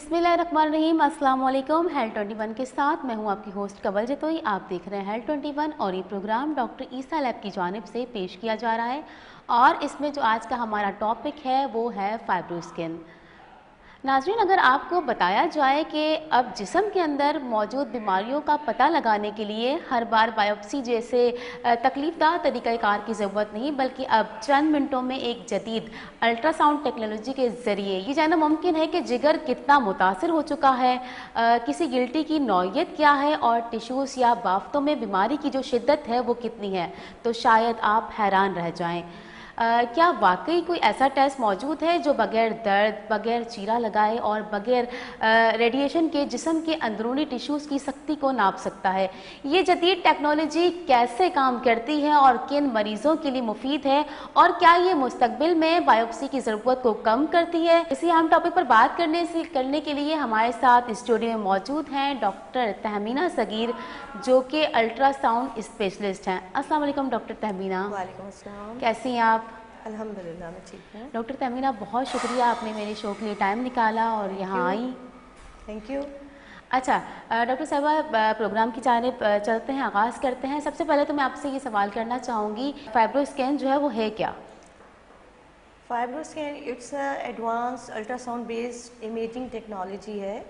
बिस्मिल्लाहिर्रहमानिर्रहीम। अस्सलाम वालेकुम। हेल्थ 21 के साथ मैं हूं आपकी होस्ट कवल जतोई। आप देख रहे हैं हेल्थ 21 और ये प्रोग्राम डॉक्टर ईसा लैब की जानिब से पेश किया जा रहा है और इसमें जो आज का हमारा टॉपिक है वो है फाइब्रोस्किन। नाज़रीन, अगर आपको बताया जाए कि अब जिस्म के अंदर मौजूद बीमारियों का पता लगाने के लिए हर बार बायोप्सी जैसे तकलीफ़दार तरीक़ाकार की ज़रूरत नहीं, बल्कि अब चंद मिनटों में एक जदीद अल्ट्रासाउंड टेक्नोलॉजी के ज़रिए ये जानना मुमकिन है कि जिगर कितना मुतासर हो चुका है, किसी गिल्टी की नौइयत क्या है और टिश्यूज़ या बाफ्तों में बीमारी की जो शिद्दत है वो कितनी है, तो शायद आप हैरान रह जाएँ। क्या वाकई कोई ऐसा टेस्ट मौजूद है जो बगैर दर्द, बगैर चीरा लगाए और बगैर रेडिएशन के जिस्म के अंदरूनी टिश्यूज़ की सख्ती को नाप सकता है? ये जदीद टेक्नोलॉजी कैसे काम करती है और किन मरीज़ों के लिए मुफीद है, और क्या ये मुस्तकबिल में बायोप्सी की ज़रूरत को कम करती है? इसी अहम टॉपिक पर बात करने के लिए हमारे साथ स्टूडियो में मौजूद हैं डॉक्टर तहमीना सगीर, जो कि अल्ट्रासाउंड स्पेशलिस्ट हैं। अस्सलाम वालेकुम डॉक्टर तहमीना। वालेकुम अस्सलाम। कैसी हैं आप? अल्हम्दुलिल्लाह मैं ठीक हूँ। डॉक्टर तहमीना, बहुत शुक्रिया आपने मेरे शो के लिए टाइम निकाला और यहाँ आई। Thank you. अच्छा डॉक्टर साहबा, प्रोग्राम की जानिब चलते हैं, आगाज़ करते हैं। सबसे पहले तो मैं आपसे ये सवाल करना चाहूँगी, फाइब्रोस्कैन जो है वो है क्या? Fibroscan it's advance ultrasound based imaging technology है।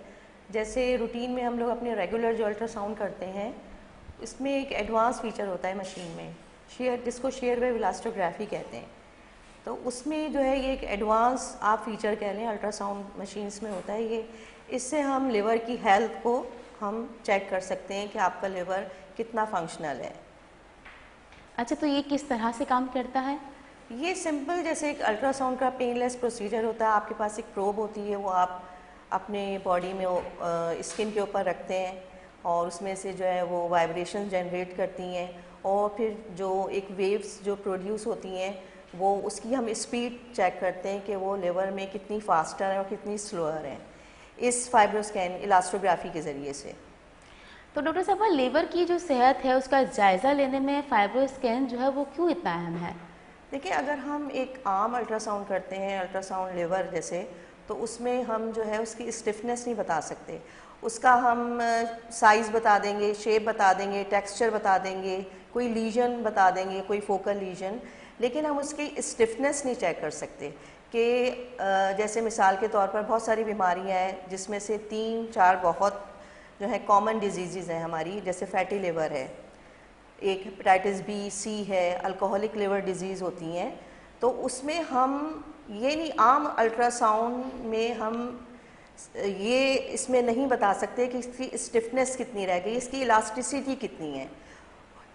जैसे रूटीन में हम लोग अपने रेगुलर जो अल्ट्रासाउंड करते हैं, इसमें एक एडवांस फीचर होता है मशीन में, जिसको शेयर वेव इलास्टोग्राफी कहते हैं। तो उसमें जो है ये एक एडवांस आप फीचर कह लें अल्ट्रासाउंड मशीन्स में होता है ये। इससे हम लिवर की हेल्थ को हम चेक कर सकते हैं कि आपका लिवर कितना फंक्शनल है। अच्छा, तो ये किस तरह से काम करता है? ये सिंपल जैसे एक अल्ट्रासाउंड का पेनलेस प्रोसीजर होता है। आपके पास एक प्रोब होती है, वो आप अपने बॉडी में स्किन के ऊपर रखते हैं और उसमें से जो है वो वाइब्रेशन जनरेट करती हैं और फिर जो एक वेव्स जो प्रोड्यूस होती हैं वो उसकी हम स्पीड चेक करते हैं कि वो लिवर में कितनी फास्टर है और कितनी स्लोअर है, इस फाइब्रोस्कैन इलास्टोग्राफी के ज़रिए से। तो डॉक्टर साहब, लीवर की जो सेहत है उसका जायज़ा लेने में फाइब्रोस्कैन जो है वो क्यों इतना अहम है? देखिए, अगर हम एक आम अल्ट्रासाउंड करते हैं, अल्ट्रासाउंड लिवर जैसे, तो उसमें हम जो है उसकी स्टिफनेस नहीं बता सकते। उसका हम साइज़ बता देंगे, शेप बता देंगे, टेक्सचर बता देंगे, कोई लीजन बता देंगे, कोई फोकल लीजन, लेकिन हम उसकी स्टिफनेस नहीं चेक कर सकते। कि जैसे मिसाल के तौर पर बहुत सारी बीमारियां हैं जिसमें से 3-4 बहुत जो है कॉमन डिजीज़ हैं हमारी, जैसे फैटी लिवर है, एक हेपेटाइटिस बी, सी है, अल्कोहलिक लिवर डिजीज़ होती हैं। तो उसमें हम ये नहीं, आम अल्ट्रासाउंड में हम ये इसमें नहीं बता सकते कि इसकी स्टिफनेस कितनी रह गई, इसकी इलास्टिसिटी कितनी है।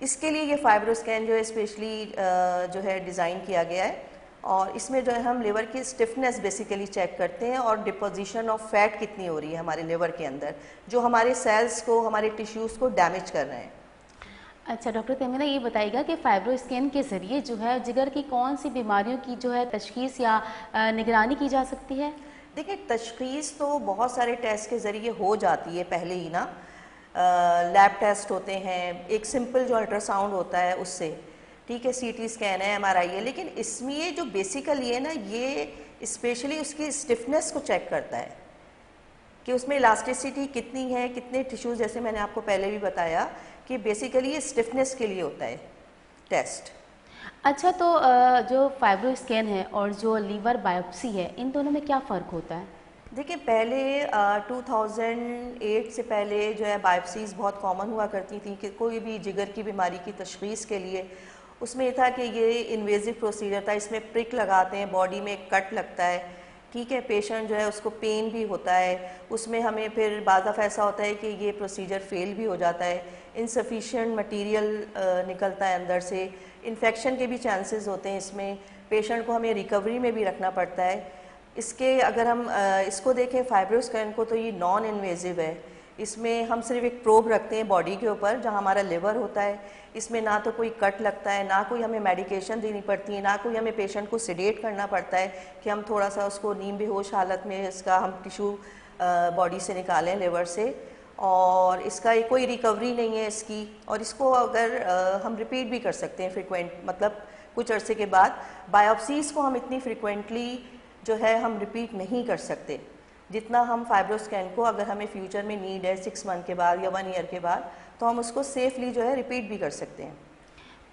इसके लिए ये फाइब्रोस्कैन जो है स्पेशली जो है डिज़ाइन किया गया है और इसमें जो है हम लिवर की स्टिफनेस बेसिकली चेक करते हैं और डिपोजिशन ऑफ फैट कितनी हो रही है हमारे लिवर के अंदर, जो हमारे सेल्स को, हमारे टिश्यूज़ को डैमेज कर रहे हैं। अच्छा डॉक्टर तहमीना, ये बताइएगा कि फाइब्रोस्कैन के ज़रिए जो है जिगर की कौन सी बीमारियों की जो है तशखीस या निगरानी की जा सकती है? देखिए, तशखीस तो बहुत सारे टेस्ट के ज़रिए हो जाती है पहले ही ना। लैब टेस्ट होते हैं, एक सिंपल जो अल्ट्रासाउंड होता है उससे, ठीक है, सीटी स्कैन है, एमआरआई है, लेकिन इसमें ये जो बेसिकली है ना, ये स्पेशली उसकी स्टिफनेस को चेक करता है कि उसमें इलास्टिसिटी कितनी है, कितने टिश्यूज़, जैसे मैंने आपको पहले भी बताया कि बेसिकली ये स्टिफनेस के लिए होता है टेस्ट। अच्छा, तो जो फाइब्रोस्कैन है और जो लीवर बायोप्सी है, इन दोनों में क्या फ़र्क होता है? देखिए, पहले 2008 से पहले जो है बायोप्सीज़ बहुत कॉमन हुआ करती थी कि कोई भी जिगर की बीमारी की तशख़ीस के लिए उसमें ये था कि ये इन्वेजिव प्रोसीजर था, इसमें प्रिक लगाते हैं, बॉडी में कट लगता है, ठीक है, पेशेंट जो है उसको पेन भी होता है, उसमें हमें फिर बाज़ दफ़ा ऐसा होता है कि ये प्रोसीजर फेल भी हो जाता है, इनसफिशिएंट मटेरियल निकलता है अंदर से, इन्फेक्शन के भी चांसेस होते हैं इसमें, पेशेंट को हमें रिकवरी में भी रखना पड़ता है। इसके अगर हम इसको देखें फाइब्रोस्कैन को, तो ये नॉन इन्वेजिव है। इसमें हम सिर्फ एक प्रोब रखते हैं बॉडी के ऊपर जहाँ हमारा लिवर होता है। इसमें ना तो कोई कट लगता है, ना कोई हमें मेडिकेशन देनी पड़ती है, ना कोई हमें पेशेंट को सिडेट करना पड़ता है कि हम थोड़ा सा उसको नीम बेहोश हालत में इसका हम टिश्यू बॉडी से निकालें, लिवर से, और इसका कोई रिकवरी नहीं है इसकी। और इसको अगर हम रिपीट भी कर सकते हैं फ्रिक्वेंट, मतलब कुछ अरसे के बाद। बायोप्सीज़ को हम इतनी फ्रिक्वेंटली जो है हम रिपीट नहीं कर सकते। जितना हम फाइब्रोस्कैन को अगर हमें फ्यूचर में नीड है 6 मंथ के बाद या 1 ईयर के बाद, तो हम उसको सेफली जो है रिपीट भी कर सकते हैं।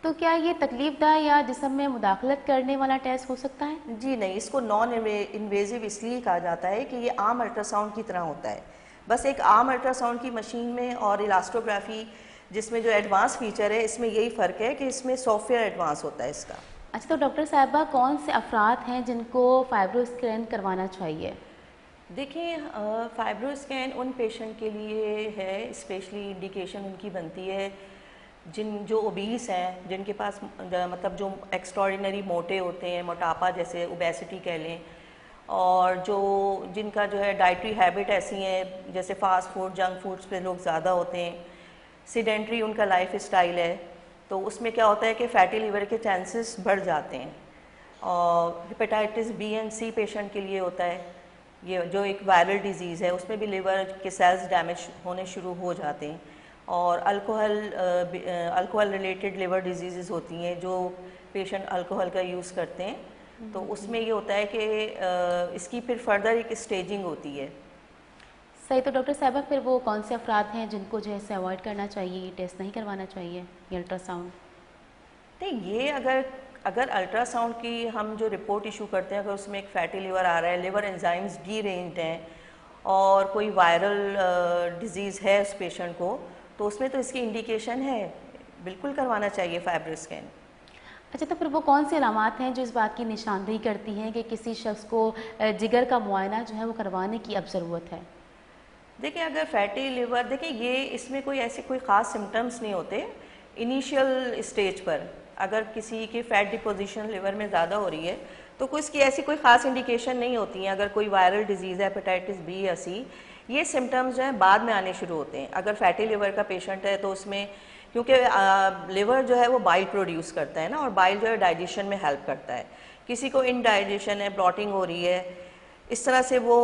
तो क्या ये तकलीफदा या जिस्म में मुदाखलत करने वाला टेस्ट हो सकता है? जी नहीं, इसको नॉन इन्वेजिव इसलिए कहा जाता है कि ये आम अल्ट्रासाउंड की तरह होता है। बस एक आम अल्ट्रासाउंड की मशीन में और इलास्टोग्राफी जिसमें जो एडवांस फीचर है, इसमें यही फ़र्क है कि इसमें सॉफ्टवेयर एडवांस होता है इसका। अच्छा, तो डॉक्टर साहिबा कौन से अफराद हैं जिनको फाइब्रोस्कैन करवाना चाहिए? देखिए, फाइब्रोस्कैन उन पेशेंट के लिए है, स्पेशली इंडिकेशन उनकी बनती है जो ओबीस हैं, जिनके पास मतलब जो एक्स्ट्रॉर्डिनरी मोटे होते हैं, मोटापा जैसे ओबेसिटी कह लें, और जिनका जो है डाइटरी हैबिट ऐसी हैं जैसे फास्ट फूड, जंक फूड्स पे लोग ज़्यादा होते हैं, सीडेंट्री उनका लाइफ स्टाइल है, तो उसमें क्या होता है कि फैटी लिवर के चांसेस बढ़ जाते हैं। और hepatitis B and C patient के लिए होता है, ये जो एक वायरल डिजीज़ है, उसमें भी लिवर के सेल्स डैमेज होने शुरू हो जाते हैं। और अल्कोहल रिलेटेड लिवर डिजीज़ होती हैं जो पेशेंट अल्कोहल का यूज़ करते हैं, तो उसमें ये होता है कि इसकी फिर फर्दर एक स्टेजिंग होती है। सही। तो डॉक्टर साहिबा फिर वो कौन से अफराद हैं जिनको जो है अवॉइड करना चाहिए, ये टेस्ट नहीं करवाना चाहिए, ये अल्ट्रासाउंड? नहीं, ये अगर अल्ट्रासाउंड की हम जो रिपोर्ट इशू करते हैं, अगर उसमें एक फैटी लिवर आ रहा है, लिवर एंजाइम्स डीरेंज्ड हैं और कोई वायरल डिजीज़ है उस पेशेंट को, तो उसमें तो इसकी इंडिकेशन है, बिल्कुल करवाना चाहिए फाइब्रोस्कैन। अच्छा, तो फिर वो कौन सी अलामात हैं जो इस बात की निशानदेही करती हैं कि किसी शख्स को जिगर का मुआयना जो है वो करवाने की अब ज़रूरत है? देखिए, अगर फैटी लिवर, देखिए ये इसमें कोई ऐसे कोई ख़ास सिम्टम्स नहीं होते इनिशियल स्टेज पर। अगर किसी की फ़ैट डिपोजिशन लिवर में ज़्यादा हो रही है तो कोई इसकी ऐसी कोई ख़ास इंडिकेशन नहीं होती है। अगर कोई वायरल डिजीज़ है, हेपेटाइटिस बी या सी, ये सिम्टम्स जो हैं बाद में आने शुरू होते हैं। अगर फैटी लिवर का पेशेंट है तो उसमें, क्योंकि लिवर जो है वो बाइल प्रोड्यूस करता है ना, और बाइल जो है डाइजेशन में हेल्प करता है। किसी को इनडाइजेशन है, ब्लॉटिंग हो रही है, इस तरह से वो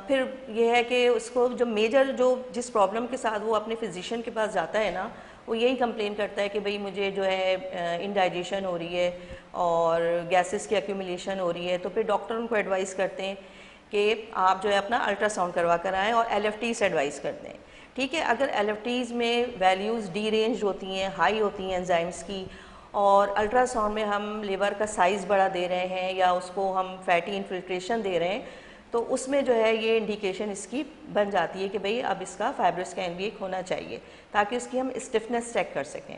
फिर ये है कि उसको जो मेजर जिस प्रॉब्लम के साथ वो अपने फिजिशियन के पास जाता है ना, वो यही कंप्लेन करता है कि भाई मुझे जो है इनडाइजेशन हो रही है और गैसेस की एक्यूमुलेशन हो रही है। तो फिर डॉक्टर उनको एडवाइस करते हैं कि आप जो है अपना अल्ट्रासाउंड करवा कर आएँ और LFTs एडवाइस करते हैं। ठीक है, अगर LFTs में वैल्यूज़ डीरेंज होती हैं, हाई होती हैं एंजाइम्स की, और अल्ट्रासाउंड में हम लिवर का साइज़ बड़ा दे रहे हैं या उसको हम फैटी इन्फिल्ट्रेशन दे रहे हैं, तो उसमें जो है ये इंडिकेशन इसकी बन जाती है कि भाई अब इसका फाइब्रोस्कैन भी एक होना चाहिए, ताकि उसकी हम स्टिफनेस चेक कर सकें।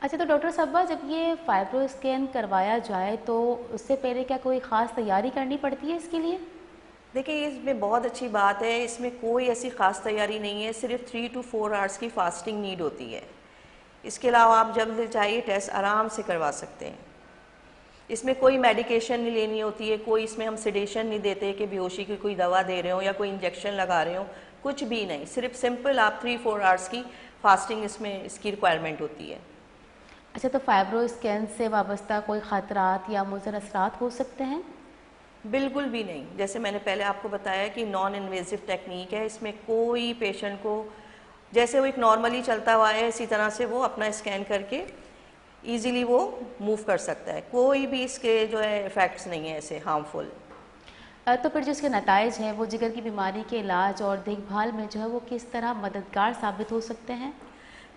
अच्छा, तो डॉक्टर साहबा जब ये फाइब्रोस्कैन करवाया जाए तो उससे पहले क्या कोई ख़ास तैयारी करनी पड़ती है इसके लिए? देखिए, इसमें बहुत अच्छी बात है, इसमें कोई ऐसी ख़ास तैयारी नहीं है, सिर्फ 3 to 4 आवर्स की फास्टिंग नीड होती है। इसके अलावा आप जब से चाहिए टेस्ट आराम से करवा सकते हैं। इसमें कोई मेडिकेशन नहीं लेनी होती है, कोई इसमें हम सेडेशन नहीं देते कि बेहोशी की कोई दवा दे रहे हो या कोई इंजेक्शन लगा रहे हो, कुछ भी नहीं। सिर्फ सिंपल आप 3-4 आवर्स की फास्टिंग इसमें इसकी रिक्वायरमेंट होती है। अच्छा, तो फाइब्रोस्कैन से वाबस्ता कोई ख़तरात या मुज़र असरात हो सकते हैं? बिल्कुल भी नहीं। जैसे मैंने पहले आपको बताया कि नॉन इन्वेजिव टेक्निक है, इसमें कोई पेशेंट को जैसे वो एक नॉर्मली चलता हुआ है इसी तरह से वो अपना स्कैन करके इजीली वो मूव कर सकता है। कोई भी इसके जो है इफ़ेक्ट्स नहीं है ऐसे हार्मफुल। तो फिर जो इसके नताइज हैं वो जिगर की बीमारी के इलाज और देखभाल में जो है वो किस तरह मददगार साबित हो सकते हैं?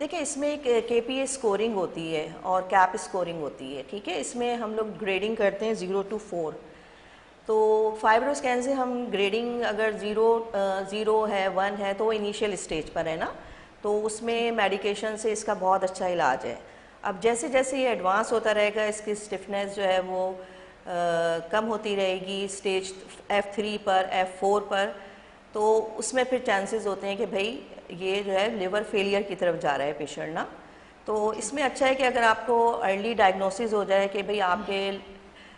देखिए, इसमें एक KPA स्कोरिंग होती है और कैप स्कोरिंग होती है। ठीक है, इसमें हम लोग ग्रेडिंग करते हैं 0 to 4। तो फाइब्रोस्कैन से हम ग्रेडिंग अगर 0 है, 1 है, तो वो इनिशियल स्टेज पर है ना, तो उसमें मेडिकेशन से इसका बहुत अच्छा इलाज है। अब जैसे जैसे ये एडवांस होता रहेगा, इसकी स्टिफनेस जो है वो कम होती रहेगी स्टेज F3 पर, F4 पर, तो उसमें फिर चांसेस होते हैं कि भाई ये जो है लिवर फेलियर की तरफ जा रहा है पेशेंट ना। तो इसमें अच्छा है कि अगर आपको अर्ली डायग्नोसिस हो जाए कि भाई आपके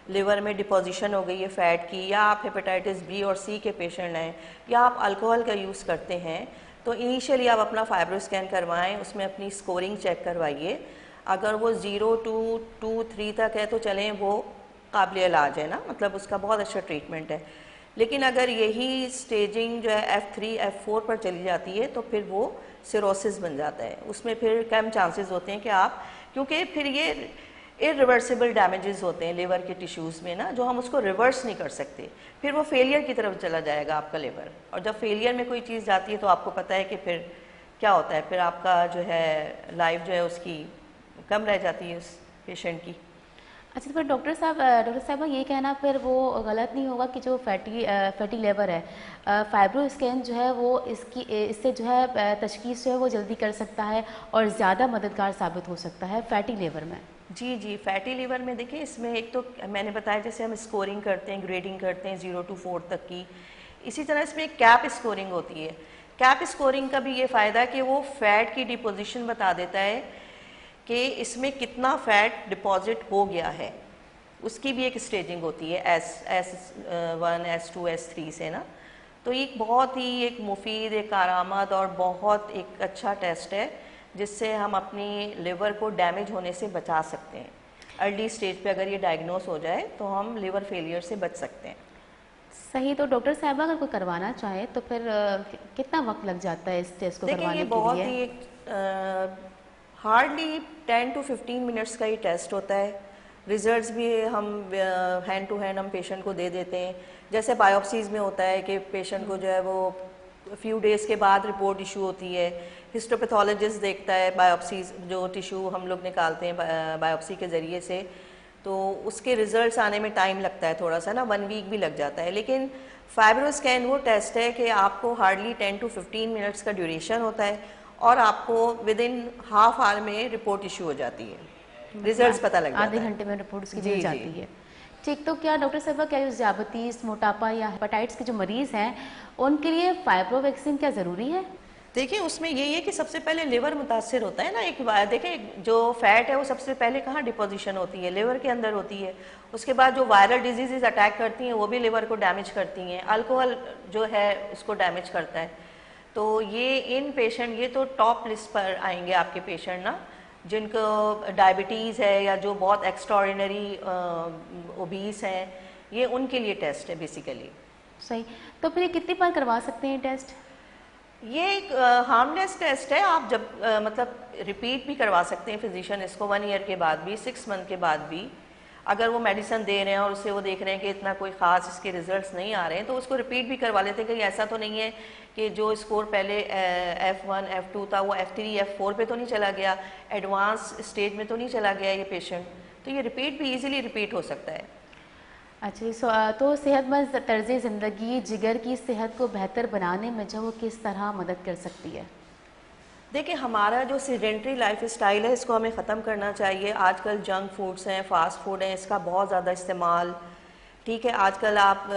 लिवर में डिपोजिशन हो गई है फ़ैट की, या आप हेपेटाइटिस बी और सी के पेशेंट हैं, या आप अल्कोहल का यूज़ करते हैं, तो इनिशियली आप अपना फाइब्रोस्कैन करवाएं, उसमें अपनी स्कोरिंग चेक करवाइए। अगर वो 0 to 2-3 तक है तो चलें, वो काबिल इलाज है ना, मतलब उसका बहुत अच्छा ट्रीटमेंट है। लेकिन अगर यही स्टेजिंग जो है F3 F4 पर चली जाती है तो फिर वो सिरोसिस बन जाता है। उसमें फिर कम चांसेस होते हैं कि आप, क्योंकि फिर ये इरिवर्सिबल डैमेजेस होते हैं लिवर के टिश्यूज़ में ना, जो हम उसको रिवर्स नहीं कर सकते, फिर वो फेलियर की तरफ चला जाएगा आपका लिवर। और जब फेलियर में कोई चीज़ जाती है तो आपको पता है कि फिर क्या होता है, फिर आपका जो है लाइफ जो है उसकी कम रह जाती है उस पेशेंट की। अच्छा, तो फिर डॉक्टर साहब ये कहना फिर वो गलत नहीं होगा कि जो फैटी लिवर है, फाइब्रो स्कैन जो है वो इससे जो है तशखीस जो है वो जल्दी कर सकता है और ज़्यादा मददगार साबित हो सकता है फैटी लिवर में? जी जी, फैटी लिवर में देखिए, इसमें एक तो मैंने बताया जैसे हम स्कोरिंग करते हैं, ग्रेडिंग करते हैं 0 to 4 तक की, इसी तरह इसमें एक कैप स्कोरिंग होती है। कैप स्कोरिंग का भी ये फ़ायदा है कि वो फैट की डिपोजिशन बता देता है कि इसमें कितना फ़ैट डिपॉजिट हो गया है। उसकी भी एक स्टेजिंग होती है S1, S2, S3 से ना। तो ये बहुत ही एक मुफीद, एक आरामद और बहुत एक अच्छा टेस्ट है जिससे हम अपनी लिवर को डैमेज होने से बचा सकते हैं। अर्ली स्टेज पे अगर ये डायग्नोस हो जाए तो हम लिवर फेलियर से बच सकते हैं। सही। तो डॉक्टर साहब अगर कोई करवाना चाहे तो फिर कितना वक्त लग जाता है इस टेस्ट को देखिए, करवाने ये के बहुत लिए? ही एक हार्डली 10 to 15 मिनट्स का ये टेस्ट होता है। रिजल्ट्स भी हम हैंड टू हैंड हम पेशेंट को दे देते हैं। जैसे बायोप्सीज़ में होता है कि पेशेंट को जो है वो फ्यू डेज़ के बाद रिपोर्ट इशू होती है, हिस्टोपैथोलॉजिस्ट देखता है बायोप्सीज़, जो टिश्यू हम लोग निकालते हैं बायोप्सी के ज़रिए से, तो उसके रिजल्ट्स आने में टाइम लगता है थोड़ा सा ना, 1 वीक भी लग जाता है। लेकिन फाइब्रो स्कैन वो टेस्ट है कि आपको हार्डली 10 to 15 मिनट्स का ड्यूरेशन होता है और आपको विद इन हाफ आवर में रिपोर्ट इशू हो जाती है, रिजल्ट्स पता लग जाता है। आधे घंटे में रिपोर्ट उसकी जी मिल जी। जाती है। ठीक। तो क्या डॉक्टर साहब, क्या जो ज़्यादतीस, मोटापा या हेपेटाइटिस के जो मरीज़ हैं उनके लिए फाइब्रो वैक्सीन क्या ज़रूरी है? देखिए, उसमें यही है कि सबसे पहले लिवर मुतासिर होता है ना। एक बार देखिए, जो फैट है वो सबसे पहले कहाँ डिपोजिशन होती है, लिवर के अंदर होती है। उसके बाद जो वायरल डिजीज़ अटैक करती हैं वो भी लिवर को डैमेज करती हैं। अल्कोहल जो है उसको डैमेज करता है। तो ये इन पेशेंट, ये तो टॉप लिस्ट पर आएंगे आपके पेशेंट ना, जिनको डायबिटीज़ है या जो बहुत एक्स्ट्राऑर्डिनरी ओबीस हैं, ये उनके लिए टेस्ट है बेसिकली। सही। तो फिर ये कितनी बार करवा सकते हैं टेस्ट? ये एक हार्मलेस टेस्ट है। आप जब मतलब रिपीट भी करवा सकते हैं फिजिशियन इसको 1 ईयर के बाद भी, 6 मंथ के बाद भी। अगर वो मेडिसिन दे रहे हैं और उससे वो देख रहे हैं कि इतना कोई ख़ास इसके रिजल्ट्स नहीं आ रहे हैं तो उसको रिपीट भी करवा लेते हैं। कहीं ऐसा तो नहीं है कि जो स्कोर पहले F1, F2 था वो F3, F4 पे तो नहीं चला गया, एडवांस स्टेज में तो नहीं चला गया ये पेशेंट। तो ये रिपीट भी ईजिली रिपीट हो सकता है। अच्छा, तो सेहतमंद तर्ज ज़िंदगी जिगर की सेहत को बेहतर बनाने में जो वो किस तरह मदद कर सकती है? देखिए, हमारा जो सीडेंट्री लाइफ स्टाइल है इसको हमें ख़त्म करना चाहिए। आजकल जंक फूड्स हैं, फास्ट फूड हैं, इसका बहुत ज़्यादा इस्तेमाल। ठीक है, आजकल आप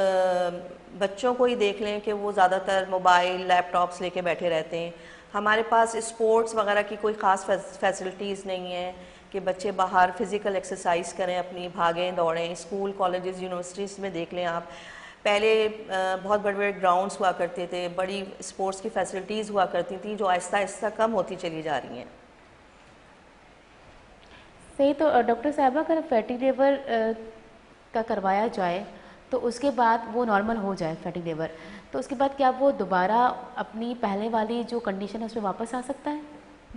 बच्चों को ही देख लें कि वो ज़्यादातर मोबाइल, लैपटॉप्स लेके बैठे रहते हैं। हमारे पास स्पोर्ट्स वगैरह की कोई ख़ास फैसिलिटीज़ नहीं है कि बच्चे बाहर फिज़िकल एक्सरसाइज करें, अपनी भागें दौड़ें। स्कूल, कॉलेजेस, यूनिवर्सिटीज़ में देख लें आप, पहले बहुत बड़े बड़े ग्राउंड्स हुआ करते थे, बड़ी स्पोर्ट्स की फैसिलिटीज़ हुआ करती थी, जो आहिस्ता आहिस्ता कम होती चली जा रही हैं। सही। तो डॉक्टर साहब, अगर फैटी लिवर का करवाया जाए तो उसके बाद वो नॉर्मल हो जाए फैटी लिवर, तो उसके बाद क्या वो दोबारा अपनी पहले वाली जो कंडीशन है उसमें वापस आ सकता है?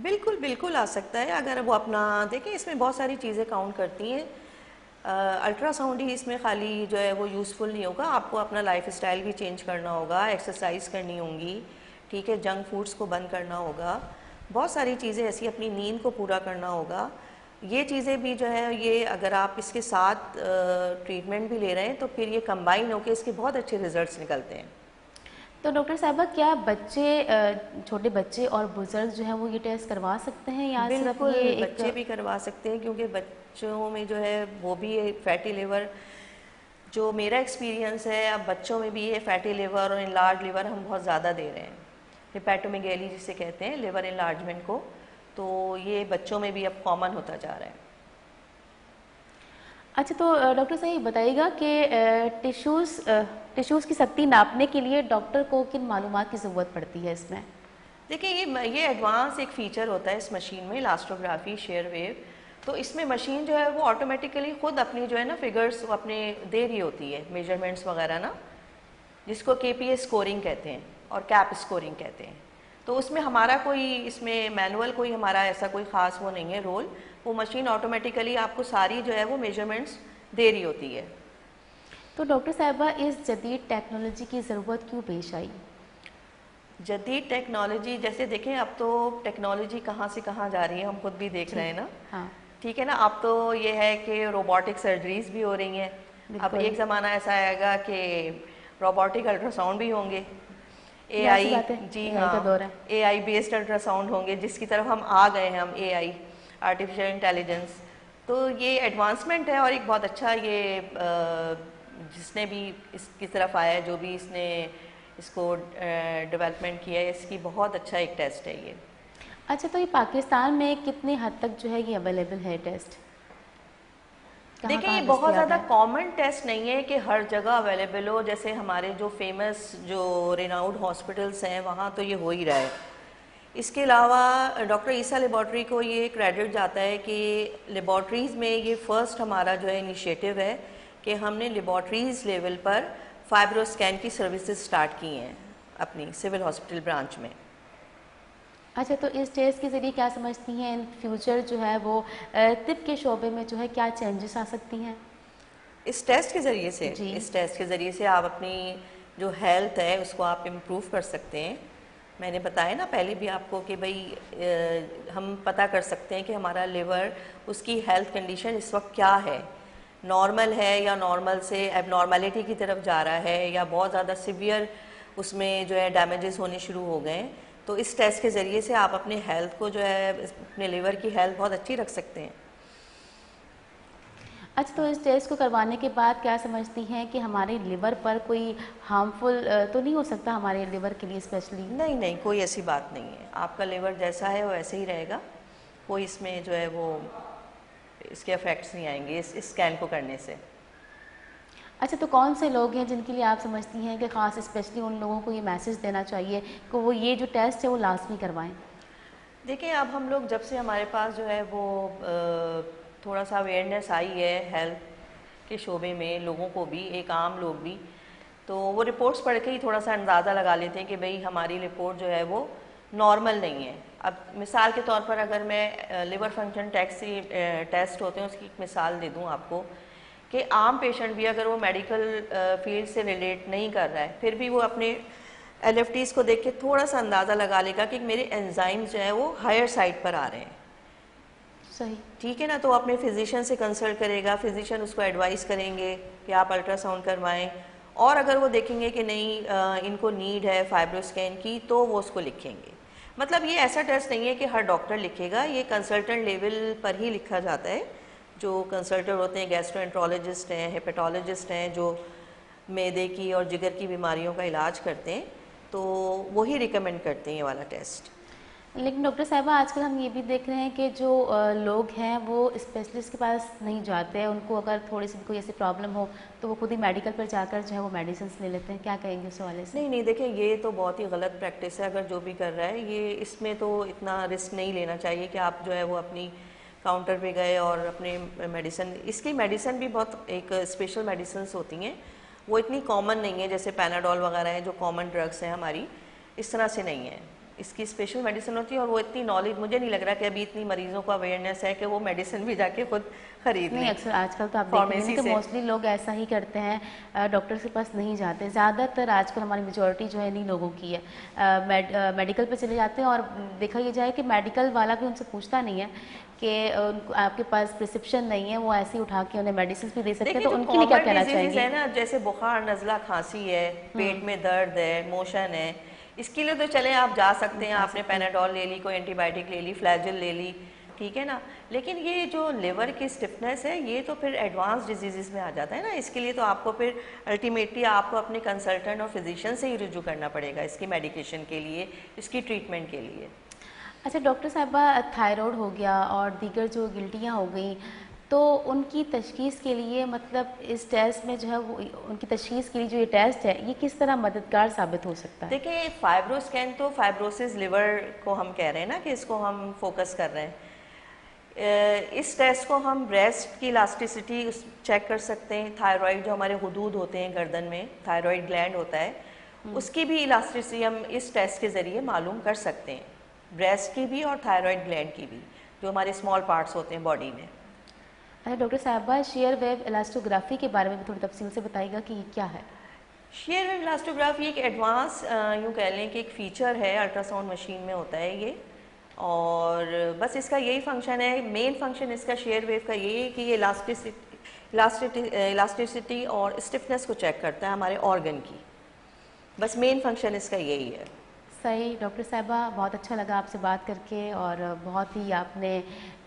बिल्कुल बिल्कुल आ सकता है, अगर वो अपना देखें। इसमें बहुत सारी चीज़ें काउंट करती हैं। अल्ट्रासाउंड ही इसमें खाली जो है वो यूज़फुल नहीं होगा, आपको अपना लाइफ स्टाइल भी चेंज करना होगा, एक्सरसाइज करनी होगी, ठीक है, जंक फूड्स को बंद करना होगा, बहुत सारी चीज़ें ऐसी, अपनी नींद को पूरा करना होगा। ये चीज़ें भी जो है, ये अगर आप इसके साथ ट्रीटमेंट भी ले रहे हैं तो फिर ये कंबाइन होकर इसके बहुत अच्छे रिजल्ट्स निकलते हैं। तो डॉक्टर साहबा, क्या बच्चे, छोटे बच्चे और बुजुर्ग जो हैं वो ये टेस्ट करवा सकते हैं या सिर्फ बिल्कुल, ये बच्चे भी करवा सकते हैं, क्योंकि बच्चों में जो है वो भी फैटी लिवर, जो मेरा एक्सपीरियंस है, अब बच्चों में भी ये फैटी लिवर और इनलार्ज लिवर हम बहुत ज़्यादा दे रहे हैं। हेपेटोमेगैली जिसे कहते हैं, लिवर इनलार्जमेंट को, तो ये बच्चों में भी अब कॉमन होता जा रहा है। अच्छा, तो डॉक्टर साहब बताइएगा कि टिश्यूज़ की शक्ति नापने के लिए डॉक्टर को किन मालूमात की ज़रूरत पड़ती है इसमें? देखिए, ये एडवांस एक फ़ीचर होता है इस मशीन में, इलास्टोग्राफी शेयर वेव। तो इसमें मशीन जो है वो ऑटोमेटिकली खुद अपनी जो है ना फिगर्स अपने दे रही होती है, मेजरमेंट्स वगैरह ना, जिसको KPA स्कोरिंग कहते हैं और कैप स्कोरिंग कहते हैं। तो उसमें हमारा कोई, इसमें मैनुअल कोई हमारा ऐसा कोई ख़ास वो नहीं है रोल, वो मशीन ऑटोमेटिकली आपको सारी जो है वो मेजरमेंट्स दे रही होती है। तो डॉक्टर साहिबा, इस जदीद टेक्नोलॉजी की ज़रूरत क्यों पेश आई? जदीद टेक्नोलॉजी, जैसे देखें अब तो टेक्नोलॉजी कहाँ से कहाँ जा रही है, हम खुद भी देख रहे हैं ना। हाँ, ठीक है ना। अब तो ये है कि रोबोटिक सर्जरीज भी हो रही हैं। अब एक ज़माना ऐसा आएगा कि रोबोटिक अल्ट्रासाउंड भी होंगे, ऐसी एआई, बात है, जी एआई का हाँ, दौर है। एआई बेस्ड अल्ट्रासाउंड होंगे, जिसकी तरफ हम आ गए हैं, हम एआई, आर्टिफिशियल इंटेलिजेंस। तो ये एडवांसमेंट है और एक बहुत अच्छा ये जिसने भी इसकी तरफ आया है, जो भी इसने इसको डेवलपमेंट किया है, इसकी बहुत अच्छा एक टेस्ट है ये। अच्छा, तो ये पाकिस्तान में कितने हद तक जो है ये अवेलेबल है टेस्ट? देखिए ये बहुत ज़्यादा कॉमन टेस्ट नहीं है कि हर जगह अवेलेबल हो। जैसे हमारे जो फेमस जो रिनाउड हॉस्पिटल्स हैं वहाँ तो ये हो ही रहा है। इसके अलावा डॉक्टर ईसा लेबॉर्ट्री को ये क्रेडिट जाता है कि लेबॉर्ट्रीज़ में ये फ़र्स्ट हमारा जो है इनिशिएटिव है कि हमने लेबॉर्ट्रीज़ लेवल पर फाइब्रोस्कैन की सर्विसेज स्टार्ट की हैं अपनी सिविल हॉस्पिटल ब्रांच में। अच्छा, तो इस टेस्ट के ज़रिए क्या समझती हैं इन फ्यूचर जो है वो तिब के शोबे में जो है क्या चेंजेस आ सकती हैं? इस टेस्ट के ज़रिए से जी। इस टेस्ट के ज़रिए से आप अपनी जो हेल्थ है उसको आप इम्प्रूव कर सकते हैं। मैंने बताया ना पहले भी आपको कि भाई हम पता कर सकते हैं कि हमारा लिवर, उसकी हेल्थ कंडीशन इस वक्त क्या है, नॉर्मल है या नॉर्मल से एबनॉर्मलिटी की तरफ जा रहा है, या बहुत ज़्यादा सिवियर उसमें जो है डैमेजेस होने शुरू हो गए हैं। तो इस टेस्ट के ज़रिए से आप अपने हेल्थ को जो है, अपने लिवर की हेल्थ बहुत अच्छी रख सकते हैं। अच्छा, तो इस टेस्ट को करवाने के बाद क्या समझती हैं कि हमारे लिवर पर कोई हार्मफुल तो नहीं हो सकता हमारे लिवर के लिए स्पेशली? नहीं नहीं, कोई ऐसी बात नहीं है। आपका लिवर जैसा है वो वैसे ही रहेगा। कोई इसमें जो है वो इसके इफेक्ट्स नहीं आएंगे इस स्कैन को करने से। अच्छा, तो कौन से लोग हैं जिनके लिए आप समझती हैं कि ख़ास स्पेशली उन लोगों को ये मैसेज देना चाहिए कि वो ये जो टेस्ट है वो लाजमी करवाएं? देखिए अब हम लोग जब से हमारे पास जो है वो थोड़ा सा अवेयरनेस आई है हेल्थ के शोबे में, लोगों को भी, एक आम लोग भी, तो वो रिपोर्ट्स पढ़ के ही थोड़ा सा अंदाज़ा लगा लेते हैं कि भाई हमारी रिपोर्ट जो है वो नॉर्मल नहीं है। अब मिसाल के तौर पर अगर मैं लिवर फंक्शन टेस्ट होते हैं उसकी एक मिसाल दे दूं आपको, कि आम पेशेंट भी अगर वो मेडिकल फील्ड से रिलेट नहीं कर रहा है, फिर भी वो अपने LFTs को देख के थोड़ा सा अंदाज़ा लगा लेगा कि मेरे एंजाइम्स जो है वो हायर साइड पर आ रहे हैं। सही, ठीक है ना। तो अपने फिजिशियन से कंसल्ट करेगा, फिजिशियन उसको एडवाइस करेंगे कि आप अल्ट्रासाउंड करवाएं, और अगर वो देखेंगे कि नहीं इनको नीड है फाइब्रोस्कैन की, तो वो उसको लिखेंगे। मतलब ये ऐसा टेस्ट नहीं है कि हर डॉक्टर लिखेगा, ये कंसल्टेंट लेवल पर ही लिखा जाता है। जो कंसल्टेंट होते हैं, गैस्ट्रोएंट्रोलॉजिस्ट हैं, हेपेटोलॉजिस्ट हैं, जो मैदे की और जिगर की बीमारियों का इलाज करते हैं, तो वही रिकमेंड करते हैं ये वाला टेस्ट। लेकिन डॉक्टर साहिबा आजकल हम ये भी देख रहे हैं कि जो लोग हैं वो स्पेशलिस्ट के पास नहीं जाते हैं। उनको अगर थोड़ी सी भी कोई ऐसी प्रॉब्लम हो तो वो खुद ही मेडिकल पर जाकर जो है वो मेडिसिन ले लेते हैं। क्या कहेंगे उस हवाले से? नहीं नहीं, देखिए ये तो बहुत ही गलत प्रैक्टिस है। अगर जो भी कर रहा है ये, इसमें तो इतना रिस्क नहीं लेना चाहिए कि आप जो है वो अपनी काउंटर पे गए और अपने मेडिसिन, इसकी मेडिसिन भी बहुत एक स्पेशल मेडिसिन होती हैं, वो इतनी कॉमन नहीं है जैसे पैनाडोल वगैरह हैं जो कॉमन ड्रग्स हैं हमारी, इस तरह से नहीं है। इसकी स्पेशल मेडिसिन होती है और वो इतनी नॉलेज, मुझे नहीं लग रहा कि अभी इतनी मरीजों को अवेयरनेस है कि वो मेडिसिन भी जाके खुद खरीद लें। नहीं, अक्सर आजकल तो आप देख रहे हैं कि मोस्टली लोग ऐसा ही करते हैं, डॉक्टर के पास नहीं जाते। ज़्यादातर आजकल हमारी मेजॉरिटी जो है इन्हीं लोगों की है। मेडिकल पे चले जाते हैं और देखा ये जाए कि मेडिकल वाला भी उनसे पूछता नहीं है कि आपके पास प्रिस्क्रिप्शन नहीं है, वो ऐसे ही उठा के उन्हें मेडिसिन भी दे सकते हैं। तो उनके लिए क्या कहना चाहेंगे? है ना, जैसे बुखार, नज़ला, खांसी है, पेट में दर्द है, मोशन है, इसके लिए तो चले आप जा सकते हैं, आपने पैनाडोल ले ली, कोई एंटीबायोटिक ले ली, फ्लैजिल ले ली, ठीक है ना। लेकिन ये जो लिवर की स्टिफनेस है ये तो फिर एडवांस डिजीज़ में आ जाता है ना। इसके लिए तो आपको फिर अल्टीमेटली आपको अपने कंसल्टेंट और फिजिशियन से ही रुजू करना पड़ेगा इसकी मेडिकेशन के लिए, इसकी ट्रीटमेंट के लिए। अच्छा डॉक्टर साहिबा, थायराइड हो गया और दीगर जो गिल्टियाँ हो गई, तो उनकी तशख़ीस के लिए मतलब इस टेस्ट में जो है वो उनकी तशख़ीस के लिए जो ये टेस्ट है ये किस तरह मददगार साबित हो सकता है? देखिए फाइब्रोस्कैन तो फाइब्रोसिस लिवर को हम कह रहे हैं ना कि इसको हम फोकस कर रहे हैं। इस टेस्ट को हम ब्रेस्ट की इलास्टिसिटी चेक कर सकते हैं, थायराइड जो हमारे हुदूद होते हैं गर्दन में, थायराइड ग्लैंड होता है, उसकी भी इलास्टिसिटी हम इस टेस्ट के ज़रिए मालूम कर सकते हैं, ब्रेस्ट की भी और थायराइड ग्लैंड की भी, जो हमारे स्मॉल पार्ट्स होते हैं बॉडी में। अच्छा डॉक्टर साहबा, शेयर वेव इलास्टोग्राफी के बारे में भी थोड़ी तफसील से बताइएगा कि ये क्या है। शेयर वेव इलास्टोग्राफी एक एडवांस यूँ कह लें कि एक फ़ीचर है, अल्ट्रासाउंड मशीन में होता है ये, और बस इसका यही फंक्शन है, मेन फंक्शन इसका शेयर वेव का यही है कि ये इलास्टिसिटी और स्टिफनेस को चेक करता है हमारे ऑर्गन की, बस मेन फंक्शन इसका यही है। सही डॉक्टर साहबा, बहुत अच्छा लगा आपसे बात करके, और बहुत ही आपने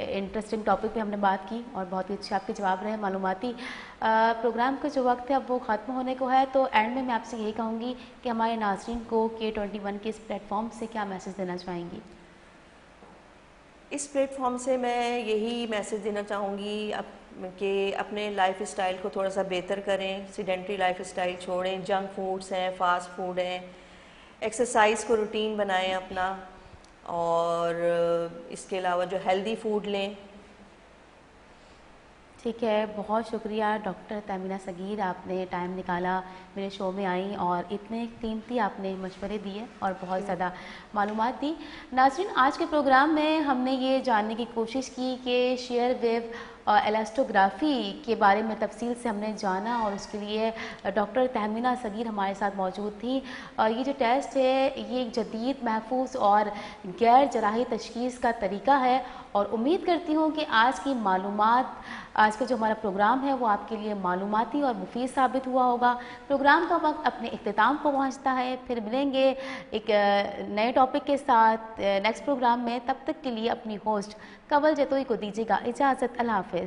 इंटरेस्टिंग टॉपिक पे हमने बात की और बहुत ही अच्छे आपके जवाब रहे मालूमाती। प्रोग्राम का जो वक्त है अब वो ख़त्म होने को है, तो एंड में मैं आपसे यही कहूँगी कि हमारे नाज़रीन को K21 के इस प्लेटफॉर्म से क्या मैसेज देना चाहेंगी। इस प्लेटफॉर्म से मैं यही मैसेज देना चाहूँगी कि अपने लाइफ स्टाइल को थोड़ा सा बेहतर करें, सीडेंट्री लाइफ स्टाइल छोड़ें, जंक फूड्स हैं, फास्ट फूड हैं, एक्सरसाइज को रूटीन बनाएं अपना, और इसके अलावा जो हेल्दी फूड लें। ठीक है, बहुत शुक्रिया डॉक्टर तहमीना सगीर, आपने टाइम निकाला, मेरे शो में आई और इतने कीमती आपने मशवरे दिए और बहुत ज़्यादा मालूमात दी। नाज़रीन, आज के प्रोग्राम में हमने ये जानने की कोशिश की कि शेयर वेव एलास्टोग्राफ़ी के बारे में तफसील से हमने जाना, और उसके लिए डॉक्टर तहमीना सगीर हमारे साथ मौजूद थी। ये जो टेस्ट है ये एक जदीद, महफूज और गैर जराही तशख़ीस का तरीका है, और उम्मीद करती हूँ कि आज की मालूमात, आज का जो हमारा प्रोग्राम है वो आपके लिए मालूमाती और मुफीद साबित हुआ होगा। प्रोग्राम का वक्त अपने इख्तिताम को पहुँचता है, फिर मिलेंगे एक नए टॉपिक के साथ नेक्स्ट प्रोग्राम में। तब तक के लिए अपनी होस्ट कवल जतोई को दीजिएगा इजाज़त। अल्लाह हाफ़िज़।